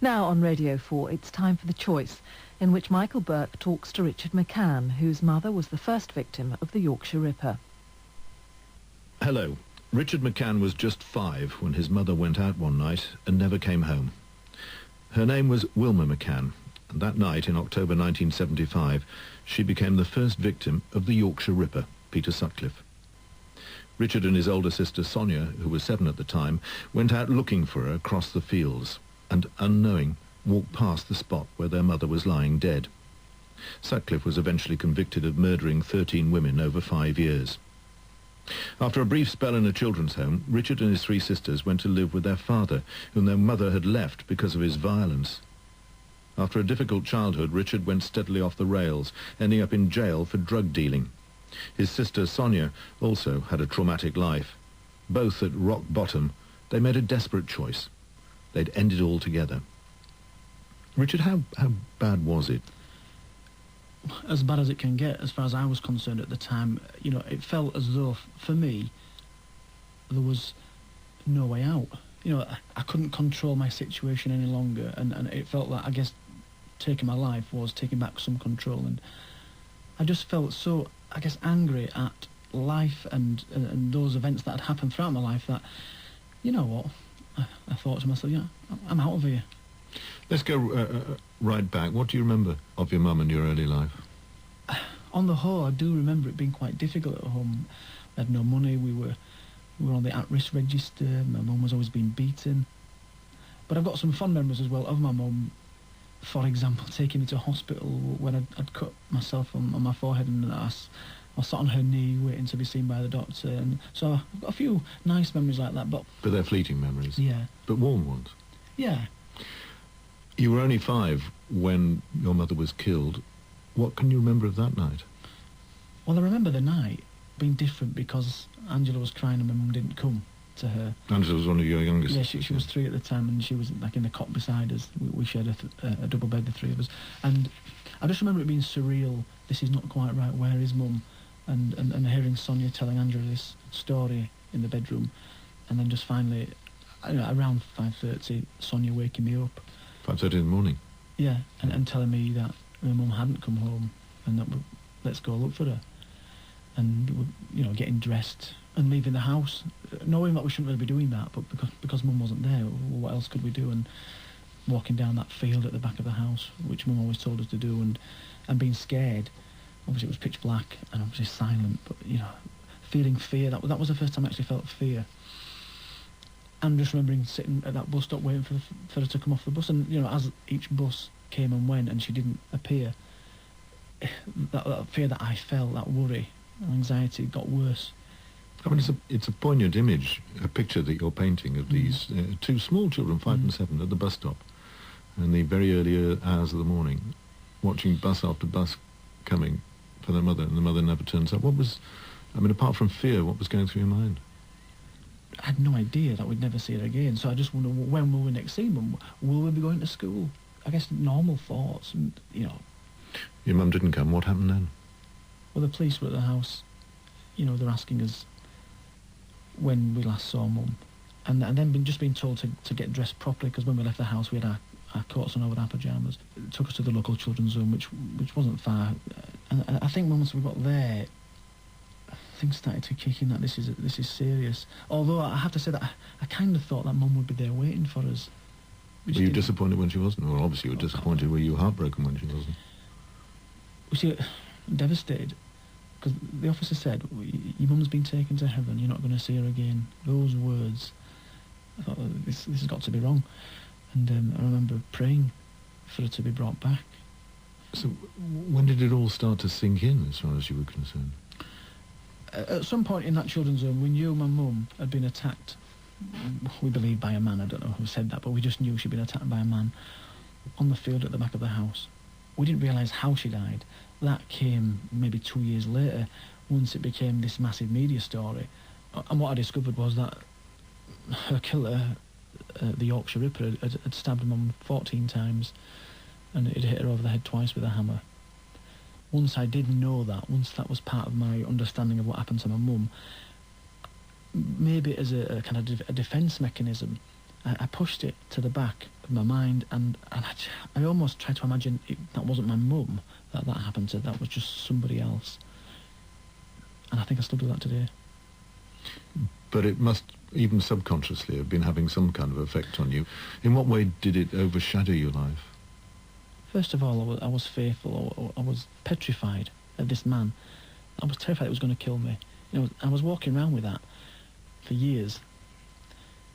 Now on Radio 4, it's time for The Choice, in which Michael Burke talks to Richard McCann, whose mother was the first victim of the Yorkshire Ripper. Hello. Richard McCann was just 5 when his mother went out one night and never came home. Her name was Wilma McCann, and that night in October 1975, she became the first victim of the Yorkshire Ripper, Peter Sutcliffe. Richard and his older sister Sonia, who was 7 at the time, went out looking for her across the fields and, unknowing, walked past the spot where their mother was lying dead. Sutcliffe was eventually convicted of murdering 13 women over 5 years. After a brief spell in a children's home, Richard and his 3 sisters went to live with their father, whom their mother had left because of his violence. After a difficult childhood, Richard went steadily off the rails, ending up in jail for drug dealing. His sister Sonia also had a traumatic life. Both at rock bottom, they made a desperate choice. They'd end it all together. Richard, how bad was it? As bad as it can get, as far as I was concerned at the time. You know, it felt as though, for me, there was no way out. You know, I couldn't control my situation any longer, and it felt like, I guess, taking my life was taking back some control, and I just felt so, I guess, angry at life and those events that had happened throughout my life that, you know what, I thought to myself, yeah, I'm out of here. Let's go right back. What do you remember of your mum and your early life? On the whole, I do remember it being quite difficult at home. I had no money, we were on the at-risk register, my mum was always being beaten. But I've got some fond memories as well of my mum, for example, taking me to hospital when I'd cut myself on my forehead, and I sat on her knee waiting to be seen by the doctor, and so I've got a few nice memories like that. But they're fleeting memories? Yeah. But warm ones? Yeah. You were only 5 when your mother was killed. What can you remember of that night? Well, I remember the night being different because Angela was crying and my mum didn't come to her. Angela was one of your youngest? Yeah, she was 3 at the time, and she was like in the cot beside us. We shared a double bed, the 3 of us. And I just remember it being surreal. This is not quite right. Where is Mum? And hearing Sonia telling Angela this story in the bedroom, and then just finally, around 5:30, Sonia waking me up. 5:30 in the morning? Yeah, and telling me that my mum hadn't come home, and that let's go look for her. And getting dressed and leaving the house, knowing that we shouldn't really be doing that, but because Mum wasn't there, what else could we do? And walking down that field at the back of the house, which Mum always told us to do, and being scared. Obviously it was pitch black and obviously silent, but feeling fear. That was the first time I actually felt fear. And just remembering sitting at that bus stop waiting for her to come off the bus, and as each bus came and went and she didn't appear, that fear that I felt, that worry, anxiety got worse. I mean, it's a poignant image, a picture that you're painting of these 2 small children, 5 and 7, at the bus stop in the very early hours of the morning, watching bus after bus coming for their mother, and the mother never turns up. Apart from fear, what was going through your mind? I had no idea that we'd never see her again, so I just wonder, when will we next see Mum? Will we be going to school? I guess normal thoughts, and Your mum didn't come. What happened then? Well, the police were at the house. They're asking us when we last saw Mum, and then just being told to get dressed properly, because when we left the house we had our coats on over our pyjamas. It took us to the local children's home, which wasn't far, and I think once we got there, things started to kick in that this is serious. Although I have to say that I kind of thought that Mum would be there waiting for us. Were you disappointed when she wasn't? Well, obviously you were disappointed. Were you heartbroken when she wasn't? We see, devastated, because the officer said, your mum's been taken to heaven, you're not going to see her again. Those words, I thought, this has got to be wrong. And I remember praying for her to be brought back. So when did it all start to sink in, as far as you were concerned? At some point in that children's home, we knew my mum had been attacked, we believe by a man. I don't know who said that, but we just knew she'd been attacked by a man on the field at the back of the house. We didn't realise how she died. That came maybe 2 years later, once it became this massive media story. And what I discovered was that her killer, the Yorkshire Ripper, had stabbed her mum 14 times, and it hit her over the head twice with a hammer. Once I did know that, once that was part of my understanding of what happened to my mum, maybe as a kind of a defence mechanism, I pushed it to the back in my mind, and I almost tried to imagine that wasn't my mum that happened to, that was just somebody else. And I think I still do that today. But it must, even subconsciously, have been having some kind of effect on you. In what way did it overshadow your life? First of all, I was fearful. I was petrified of this man. I was terrified it was going to kill me. I was walking around with that for years.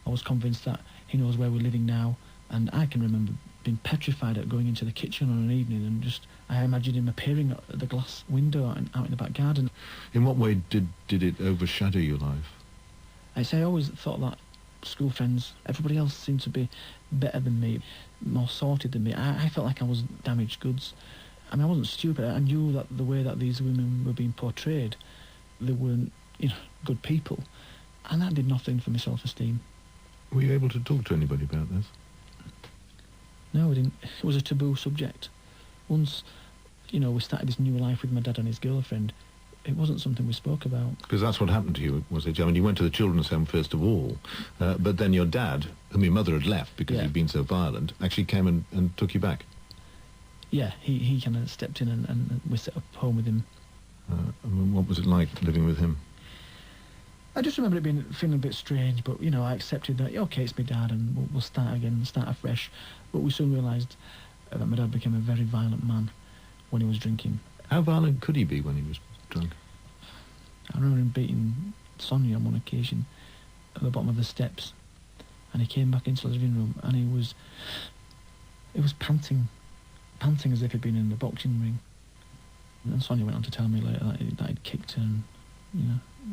I was convinced that he knows where we're living now, and I can remember being petrified at going into the kitchen on an evening and I imagined him appearing at the glass window out in the back garden. In what way did it overshadow your life? I always thought that school friends, everybody else seemed to be better than me, more sorted than me. I felt like I was damaged goods. I wasn't stupid. I knew that the way that these women were being portrayed, they weren't, good people. And that did nothing for my self-esteem. Were you able to talk to anybody about this? No, we didn't. It was a taboo subject. Once, we started this new life with my dad and his girlfriend, it wasn't something we spoke about. Because that's what happened to you, was it? You went to the children's home first of all, but then your dad, whom your mother had left because you'd been so violent, actually came and took you back. Yeah, he kind of stepped in and we set up home with him. What was it like living with him? I just remember it feeling a bit strange, but, I accepted that, okay, it's my dad, and we'll start again, start afresh. But we soon realised that my dad became a very violent man when he was drinking. How violent could he be when he was drunk? I remember him beating Sonia on one occasion at the bottom of the steps, and he came back into the living room, and he was panting as if he'd been in the boxing ring. And Sonia went on to tell me later that he'd kicked her, and,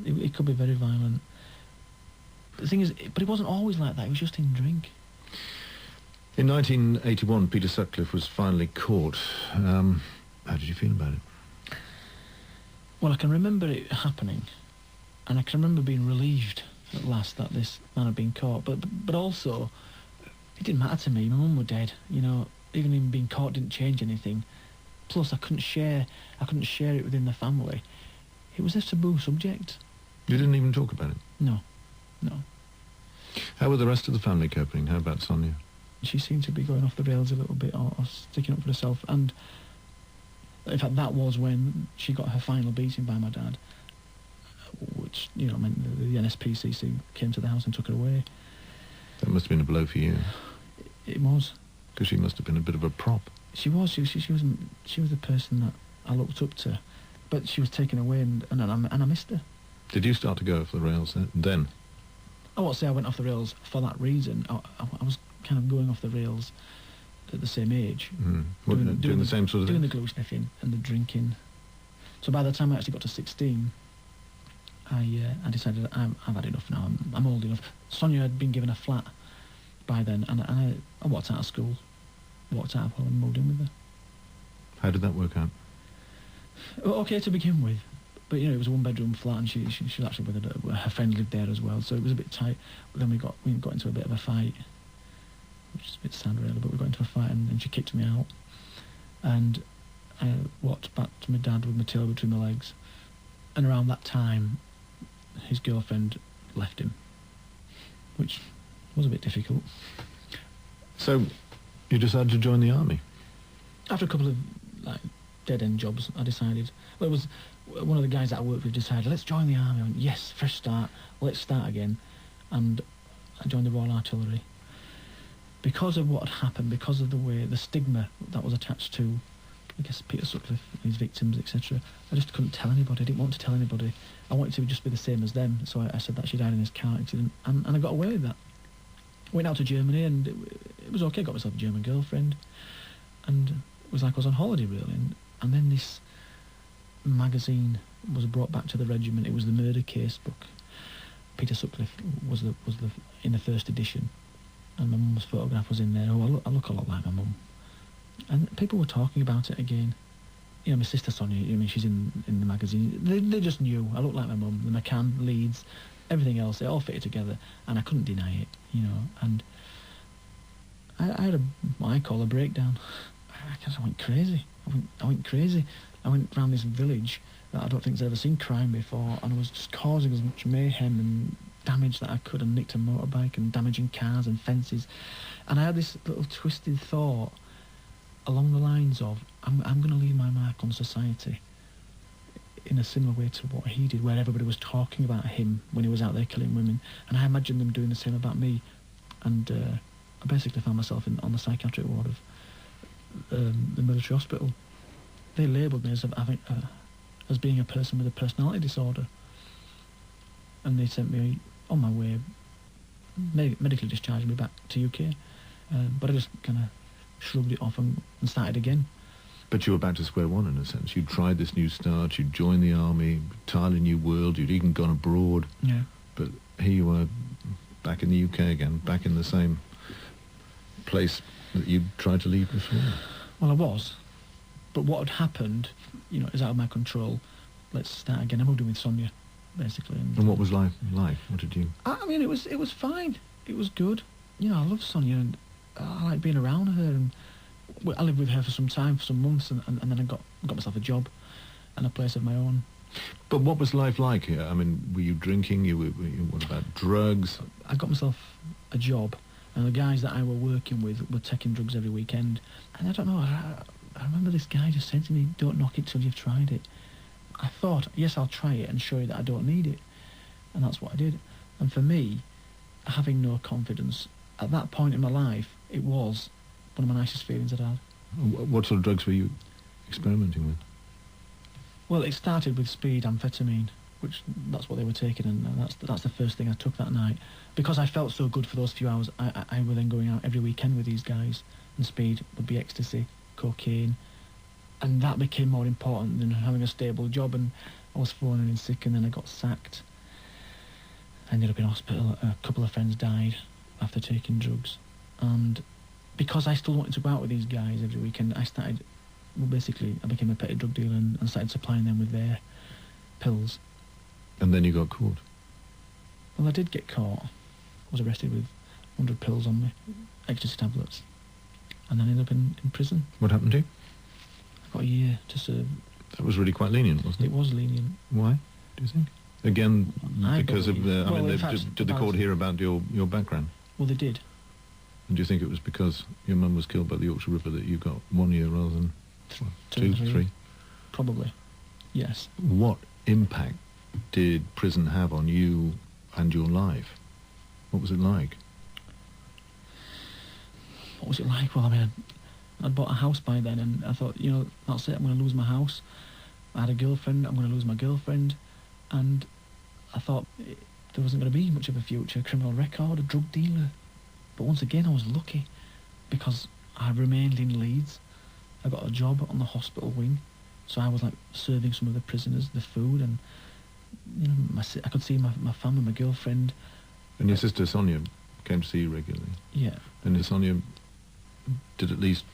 it could be very violent. The thing is, but it wasn't always like that, it was just in drink. In 1981, Peter Sutcliffe was finally caught. How did you feel about it? Well, I can remember it happening, and I can remember being relieved at last that this man had been caught, but also, it didn't matter to me. My mum was dead, even him being caught didn't change anything. Plus, I couldn't share it within the family. It was a taboo subject. You didn't even talk about it? No. How were the rest of the family coping? How about Sonia? She seemed to be going off the rails a little bit, or sticking up for herself, and in fact that was when she got her final beating by my dad, which, meant the NSPCC came to the house and took her away. That must have been a blow for you. It was. Because she must have been a bit of a prop. She was. She was the person that I looked up to, but she was taken away, and I missed her. Did you start to go off the rails then? I won't say I went off the rails for that reason. I was kind of going off the rails at the same age. Doing the same sort of thing? Doing the glue sniffing and the drinking. So by the time I actually got to 16, I decided I've had enough now. I'm old enough. Sonia had been given a flat by then, and I walked out of school, walked out of home and moved in with her. How did that work out? Okay to begin with, but it was a one-bedroom flat, and she was actually with her friend lived there as well, so it was a bit tight. But then we got into a bit of a fight, which is a bit sad really, but we got into a fight, and she kicked me out, and I walked back to my dad with my tail between my legs, and around that time his girlfriend left him, which was a bit difficult. So you decided to join the army? After a couple of dead-end jobs, I decided, well, it was one of the guys that I worked with decided, let's join the army. I went, yes, fresh start, let's start again. And I joined the Royal Artillery. Because of what had happened, because of the stigma that was attached to, I guess, Peter Sutcliffe and his victims, etc., I just couldn't tell anybody. I didn't want to tell anybody. I wanted to just be the same as them, so I said that she died in this car accident, and I got away with that. Went out to Germany, and it was okay, got myself a German girlfriend, and it was like I was on holiday, really. And then this magazine was brought back to the regiment. It was the murder case book. Peter Sutcliffe was in the first edition, and my mum's photograph was in there. Oh, I look a lot like my mum. And people were talking about it again. My sister Sonia, she's in the magazine. They just knew I looked like my mum. The McCann, Leeds, everything else, they all fitted together, and I couldn't deny it, And I had what I call a breakdown. I went crazy. I went crazy. I went round this village that I don't think has ever seen crime before, and I was just causing as much mayhem, and damage that I could and nicked a motorbike and damaging cars and fences. And I had this little twisted thought along the lines of, I'm going to leave my mark on society in a similar way to what he did, where everybody was talking about him when he was out there killing women. And I imagined them doing the same about me. And I basically found myself on the psychiatric ward of the military hospital. They labelled me as being a person with a personality disorder. And they sent me on my way, medically discharged me back to UK. But I just kind of shrugged it off and started again. But you were back to square one in a sense. You'd tried this new start, you'd joined the army, entirely new world, you'd even gone abroad. Yeah. But here you were back in the UK again, back in the same place that you'd tried to leave before. Well, I was. But what had happened, is out of my control. Let's start again. I moved in with Sonia, basically. And what was life like? What did you... I mean, it was fine. It was good. I love Sonia and I like being around her. And I lived with her for some time, for some months, and then I got myself a job and a place of my own. But what was life like here? I mean, were you drinking? What about drugs? I got myself a job, and the guys that I were working with were taking drugs every weekend. And I don't know, I remember this guy just saying to me, don't knock it till you've tried it. I thought, yes, I'll try it and show you that I don't need it. And that's what I did. And for me, having no confidence, at that point in my life, it was one of my nicest feelings I'd had. What sort of drugs were you experimenting with? Well, it started with speed, amphetamine, which that's what they were taking, and that's the first thing I took that night. Because I felt so good for those few hours, I were then going out every weekend with these guys, and speed would be ecstasy, cocaine, and that became more important than having a stable job. And I was phoning in sick, and then I got sacked. I ended up in hospital. A couple of friends died after taking drugs, and because I still wanted to go out with these guys every weekend, I became a petty drug dealer and started supplying them with their pills. And then you got caught? Well, I did get caught. I was arrested with 100 pills on me, ecstasy tablets, and then ended up in prison. What happened to you? I got a year to serve. That was really quite lenient, wasn't it? It was lenient. Why, do you think? Again, because of the... did the court hear about your background? Well, they did. And do you think it was because your mum was killed by the Yorkshire Ripper that you got 1 year rather than two, three? Probably, yes. What impact did prison have on you and your life? What was it like? What was it like? Well, I mean, I'd bought a house by then, and I thought, that's it, I'm going to lose my house. I had a girlfriend, I'm going to lose my girlfriend, and I thought there wasn't going to be much of a future, criminal record, a drug dealer. But once again, I was lucky, because I remained in Leeds. I got a job on the hospital wing, so I was like serving some of the prisoners the food, and I could see my family, my girlfriend. And your sister Sonia came to see you regularly? Yeah. And Sonia did at least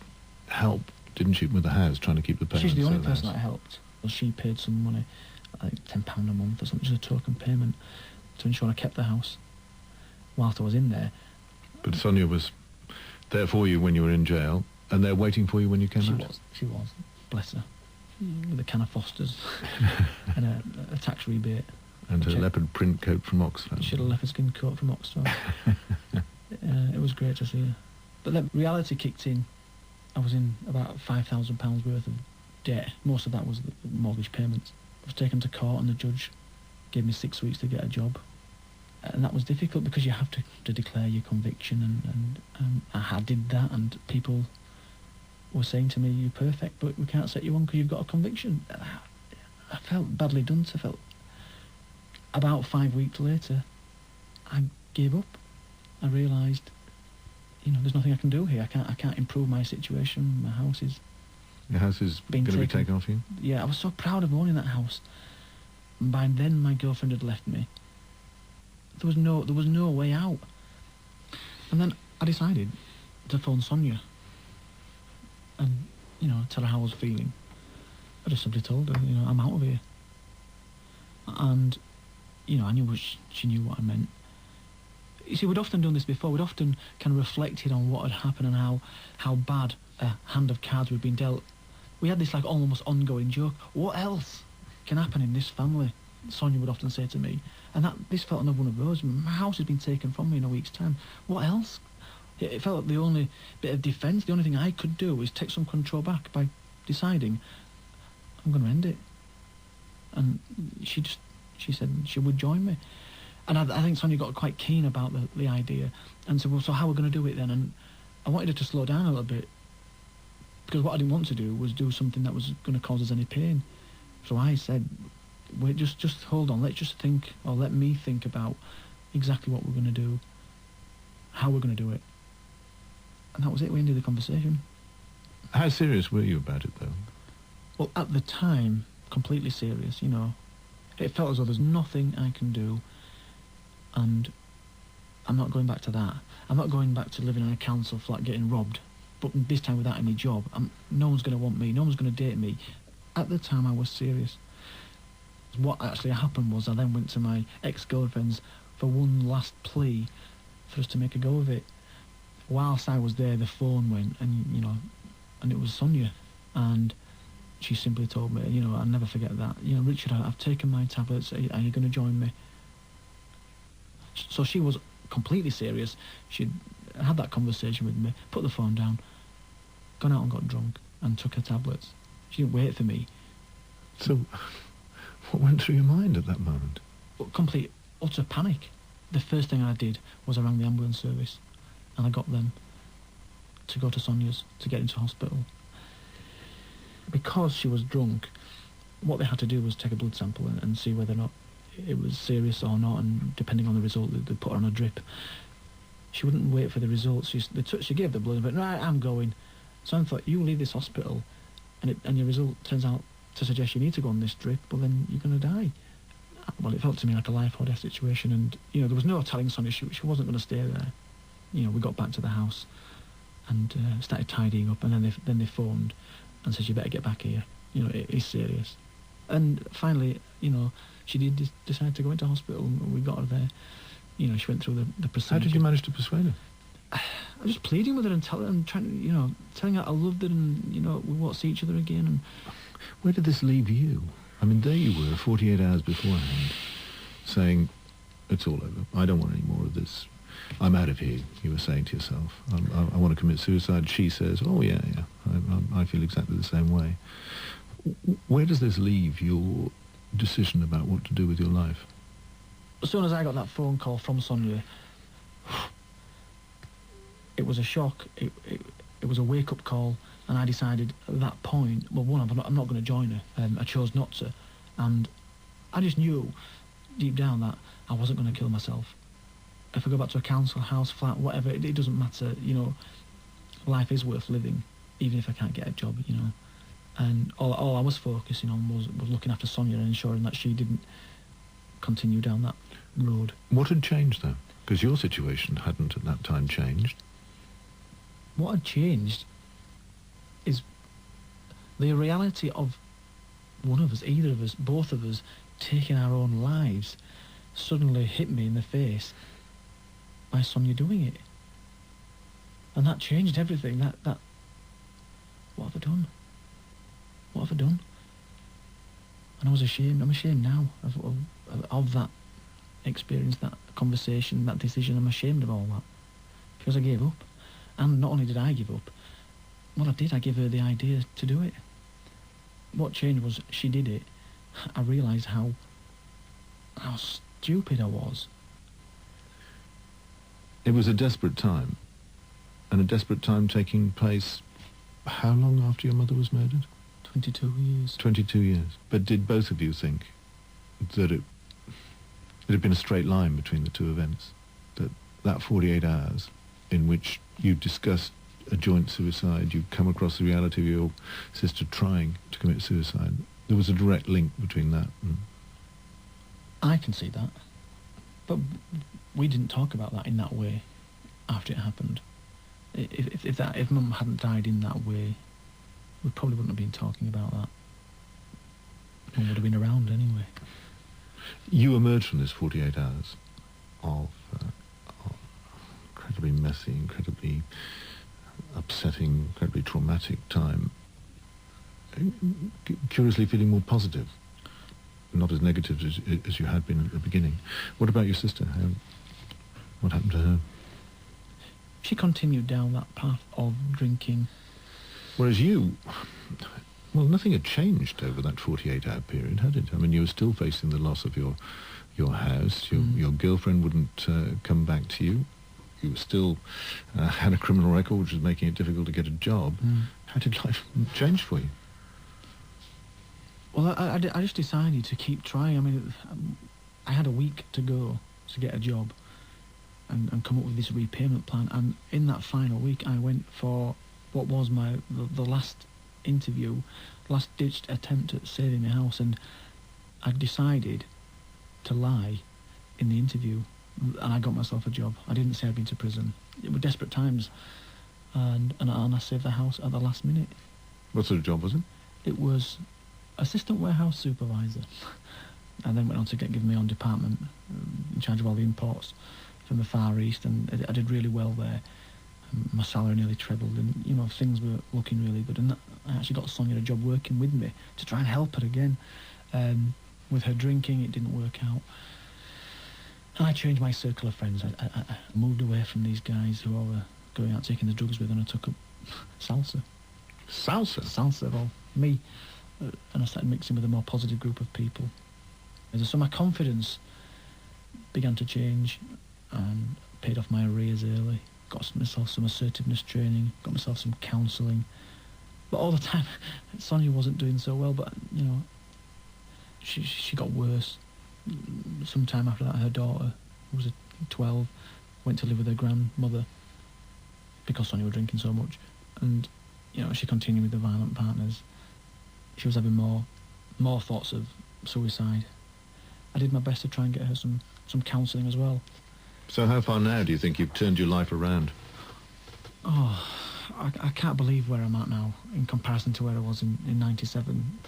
help, didn't she, with the house, trying to keep the parents? She's the only person that helped. Well, she paid some money, like £10 a month or something, just a token payment, to ensure I kept the house whilst I was in there. But Sonia was there for you when you were in jail, and they're waiting for you when you came out? She was. Bless her. With a can of Foster's and a tax rebate. And a leopard print coat from Oxford. She had a leopard skin coat from Oxford. It was great to see her. But then reality kicked in. I was in about £5,000 worth of debt. Most of that was the mortgage payments. I was taken to court, and the judge gave me 6 weeks to get a job. And that was difficult because you have to declare your conviction, and I did that, and people were saying to me, you're perfect, but we can't set you on because you've got a conviction. I felt badly done. I felt... About 5 weeks later, I gave up. I realised, there's nothing I can do here. I can't improve my situation. My house is... Your house is going to be taken off you? Yeah, I was so proud of owning that house. And by then, my girlfriend had left me. There was no way out. And then I decided to phone Sonia and, tell her how I was feeling. I just simply told her, I'm out of here. And, I knew she knew what I meant. You see, we'd often done this before. We'd often kind of reflected on what had happened and how bad a hand of cards we'd been dealt. We had this, like, almost ongoing joke. What else can happen in this family? Sonia would often say to me, and this felt another one of those. My house has been taken from me in a week's time. What else? It felt like the only bit of defence, the only thing I could do is take some control back by deciding I'm going to end it. And she said she would join me. And I think Sonia got quite keen about the idea and said, well, so how are we going to do it then? And I wanted her to slow down a little bit, because what I didn't want to do was do something that was going to cause us any pain. So I said, wait, just hold on, let's just think, or let me think about exactly what we're going to do, how we're going to do it. And that was it, we ended the conversation. How serious were you about it, though? Well, at the time, completely serious, you know. It felt as though there's nothing I can do, and I'm not going back to that. I'm not going back to living in a council flat getting robbed, but this time without any job. No one's going to want me, no one's going to date me. At the time, I was serious. What actually happened was I then went to my ex-girlfriends for one last plea for us to make a go of it. Whilst I was there, the phone went, and it was Sonia, and she simply told me, I'll never forget that, Richard, I've taken my tablets, are you going to join me? So she was completely serious. She'd had that conversation with me, put the phone down, gone out and got drunk, and took her tablets. She didn't wait for me. So, what went through your mind at that moment? Complete, utter panic. The first thing I did was I rang the ambulance service, and I got them to go to Sonia's to get into hospital. Because she was drunk, what they had to do was take a blood sample and see whether or not it was serious or not, and depending on the result, they put her on a drip. She wouldn't wait for the results. She gave the blood and went, right, I'm going. So I thought, you leave this hospital, and your result turns out to suggest you need to go on this drip, well then you're going to die. Well, it felt to me like a life or death situation, and there was no telling Sonia she wasn't going to stay there. We got back to the house and started tidying up, and then they phoned and said, you better get back here. It is serious. And finally, she did decide to go into hospital, and we got her there. She went through the procedure. How did you manage to persuade her? I was just pleading with her and telling her I loved her, and we won't see each other again. And where did this leave you? I mean, there you were, 48 hours beforehand, saying, it's all over. I don't want any more of this. I'm out of here, you were saying to yourself. I want to commit suicide. She says, oh, yeah. I feel exactly the same way. Where does this leave your decision about what to do with your life? As soon as I got that phone call from Sonia, it was a shock. It was a wake-up call, and I decided at that point, well, one, I'm not going to join her. I chose not to, and I just knew deep down that I wasn't going to kill myself. If I go back to a council house, flat, whatever, it doesn't matter. Life is worth living, even if I can't get a job. And all I was focusing on was looking after Sonia and ensuring that she didn't continue down that road. What had changed, though? Because your situation hadn't at that time changed. What had changed is the reality of one of us, either of us, both of us, taking our own lives suddenly hit me in the face by Sonia doing it. And that changed everything. That what have I done? What have I done? And I was ashamed. I'm ashamed now of that experience, that conversation, that decision. I'm ashamed of all that. Because I gave up. And not only did I give up, what I did, I gave her the idea to do it. What changed was she did it. I realised how stupid I was. It was a desperate time. And a desperate time taking place how long after your mother was murdered? 22 years. 22 years. But did both of you think that it had been a straight line between the two events? That 48 hours in which you discussed a joint suicide, you'd come across the reality of your sister trying to commit suicide, there was a direct link between that and... I can see that. But we didn't talk about that in that way after it happened. If Mum hadn't died in that way, we probably wouldn't have been talking about that. Mum would have been around anyway. You emerged from this 48 hours of incredibly messy, incredibly upsetting, incredibly traumatic time, curiously feeling more positive. not as negative as you had been at the beginning. What about your sister? What happened to her? She continued down that path of drinking. Whereas you, well, nothing had changed over that 48-hour period, had it? I mean, you were still facing the loss of your house. Your girlfriend wouldn't come back to you. You still had a criminal record, which was making it difficult to get a job. How did life change for you? Well, I just decided to keep trying. I mean, I had a week to go to get a job and come up with this repayment plan. And in that final week, I went for what was the last interview, last-ditched attempt at saving the house. And I decided to lie in the interview, and I got myself a job. I didn't say I'd been to prison. It were desperate times, and I saved the house at the last minute. What sort of job was it? It was assistant warehouse supervisor. I then went on to give my own department, in charge of all the imports from the Far East, and I did really well there. My salary nearly trebled, and you know, things were looking really good. And I actually got Sonia a job working with me to try and help her again. With her drinking, it didn't work out. And I changed my circle of friends. I moved away from these guys who I were going out taking the drugs with, and I took up salsa. Salsa? Salsa, well, me. And I started mixing with a more positive group of people. So my confidence began to change, and paid off my arrears early. Got myself some assertiveness training, got myself some counselling. But all the time, Sonia wasn't doing so well, but, you know, she got worse. Sometime after that, her daughter, who was 12, went to live with her grandmother because Sonia was drinking so much. And, you know, she continued with the violent partners. She was having more thoughts of suicide. I did my best to try and get her some counselling as well. So how far now do you think you've turned your life around? Oh, I can't believe where I'm at now in comparison to where I was in 97.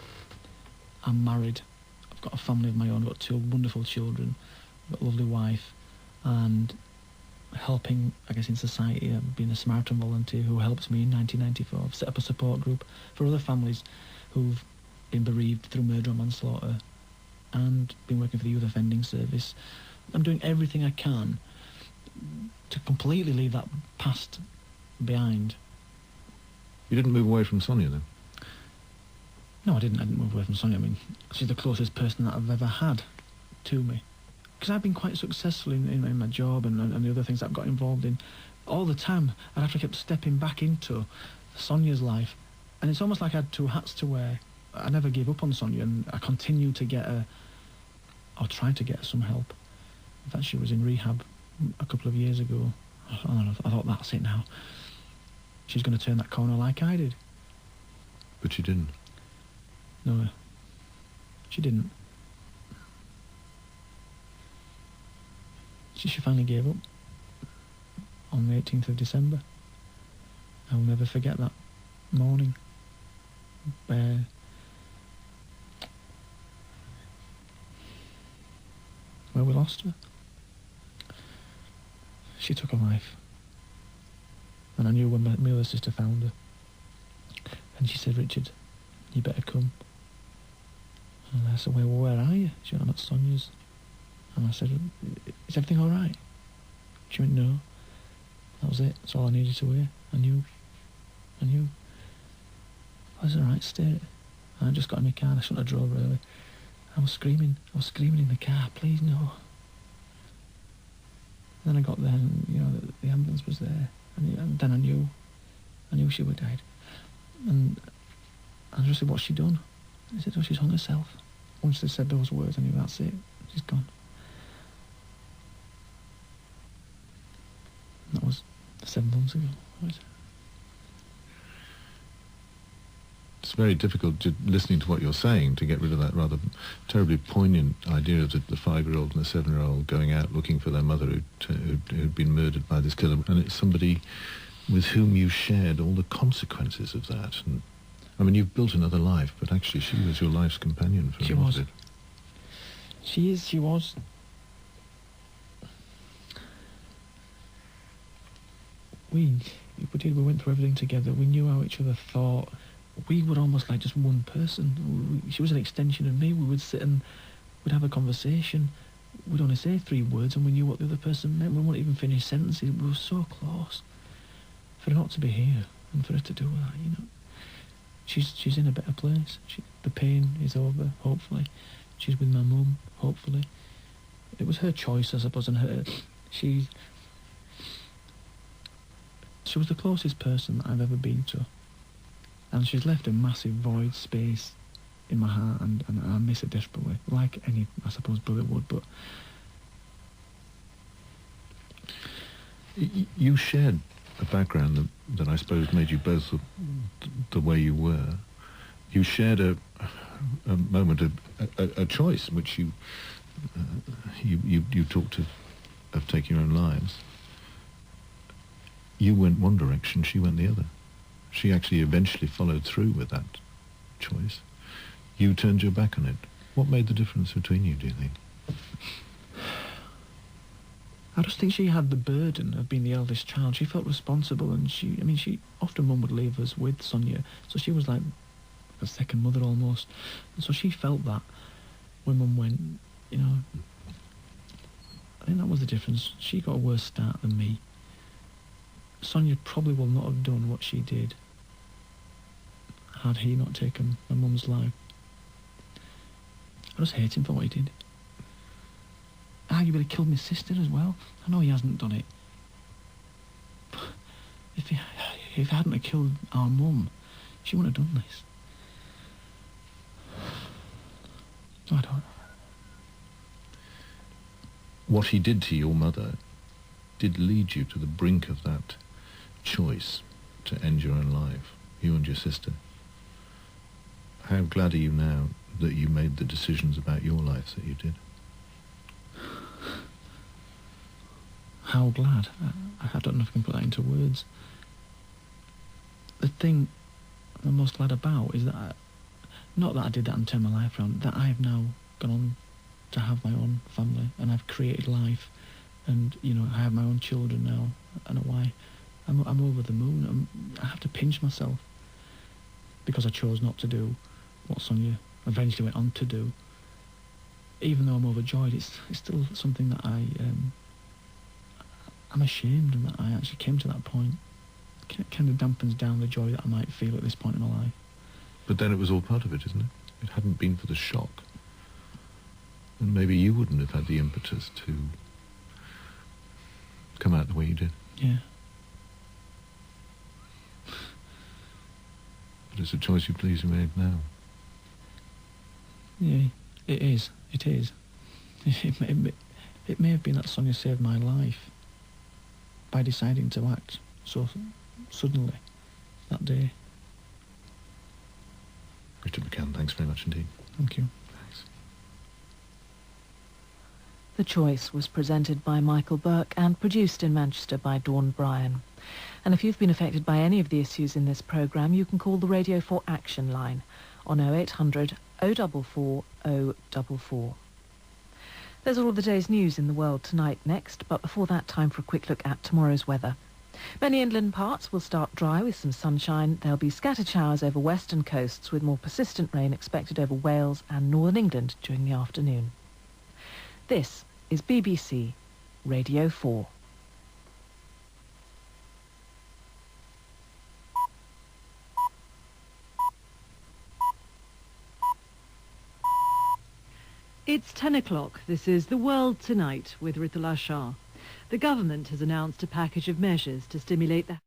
I'm married. I've got a family of my own. I've got 2 wonderful children. I've got a lovely wife. And helping, I guess, in society. I've been a Samaritan volunteer who helps me in 1994. I've set up a support group for other families who've been bereaved through murder or manslaughter, and been working for the Youth Offending Service. I'm doing everything I can to completely leave that past behind. You didn't move away from Sonia, then? No, I didn't move away from Sonia. I mean, she's the closest person that I've ever had to me. Because I've been quite successful in my job and the other things that I've got involved in. All the time, I'd have to keep stepping back into Sonia's life. And it's almost like I had 2 hats to wear. I never gave up on Sonia, and I continued to get her, or tried to get her some help. In fact, she was in rehab a couple of years ago. I thought, that's it now. She's going to turn that corner like I did. But she didn't. No, she didn't. She finally gave up on the 18th of December. I'll never forget that morning where we lost her. She took her life. And I knew when my other sister found her. And she said, "Richard, you better come." And I said, "Well, where are you?" She went, "I'm at Sonia's." And I said, "Is everything all right?" She went, "No." That was it. That's all I needed to hear. I knew. I was in the right state. And I just got in my car, and I shouldn't have drove really. I was screaming in the car, "Please, no." And then I got there, and, you know, the ambulance was there. And then I knew she would died. And I just said, "What's she done?" They said, "Oh, she's hung herself." Once they said those words, I knew that's it. She's gone. That was 7 months ago. It's very difficult, listening to what you're saying, to get rid of that rather terribly poignant idea of the 5-year-old and the 7-year-old going out looking for their mother who'd been murdered by this killer. And it's somebody with whom you shared all the consequences of that. And I mean, you've built another life, but actually she was your life's companion for a lot of it. She was. We went through everything together. We knew how each other thought. We were almost like just one person. She was an extension of me. We would sit and We'd have a conversation. We'd only say 3 words and we knew what the other person meant. We wouldn't even finish sentences. We were so close. For her not to be here and for her to do that, you know. She's in a better place. The pain is over, hopefully. She's with my mum, hopefully. It was her choice, I suppose, and she was the closest person that I've ever been to. And she's left a massive void space in my heart, and I miss her desperately, like any, I suppose, brother would, but... You shared a background that I suppose made you both the way you were. You shared a moment of a choice, which you talked of taking your own lives. You went one direction, she went the other. She actually eventually followed through with that choice. You turned your back on it. What made the difference between you, do you think? I just think she had the burden of being the eldest child. She felt responsible, and she often Mum would leave us with Sonia, so she was like a second mother almost. And so she felt that when Mum went, you know. I think that was the difference. She got a worse start than me. Sonia probably will not have done what she did had he not taken my mum's life. I just hate him for what he did. Arguably killed my sister as well. I know he hasn't done it. But if he hadn't have killed our mum, she wouldn't have done this. I don't. What he did to your mother did lead you to the brink of that choice to end your own life, you and your sister. How glad are you now that you made the decisions about your lives that you did? How glad? I don't know if I can put that into words. The thing I'm most glad about is that, not that I did that and turned my life around, that I have now gone on to have my own family, and I've created life, and, you know, I have my own children now, and a wife. I'm over the moon. I have to pinch myself because I chose not to do what Sonia eventually went on to do. Even though I'm overjoyed, it's still something that I'm ashamed, and that I actually came to that point. It kind of dampens down the joy that I might feel at this point in my life. But then it was all part of it, isn't it? It hadn't been for the shock, and maybe you wouldn't have had the impetus to come out the way you did. Yeah. But it's a choice you please made now. Yeah, it is. It is. It may have been that Sonia saved my life by deciding to act so suddenly that day. Richard McCann, thanks very much indeed. Thank you. Thanks. The Choice was presented by Michael Burke and produced in Manchester by Dawn Bryan. And if you've been affected by any of the issues in this programme, you can call the Radio 4 Action line on 0800 044 044. There's all of the day's news in the world tonight next, but before that, time for a quick look at tomorrow's weather. Many inland parts will start dry with some sunshine. There'll be scattered showers over western coasts with more persistent rain expected over Wales and northern England during the afternoon. This is BBC Radio 4. It's 10 o'clock. This is The World Tonight with Rithala Shah. The government has announced a package of measures to stimulate the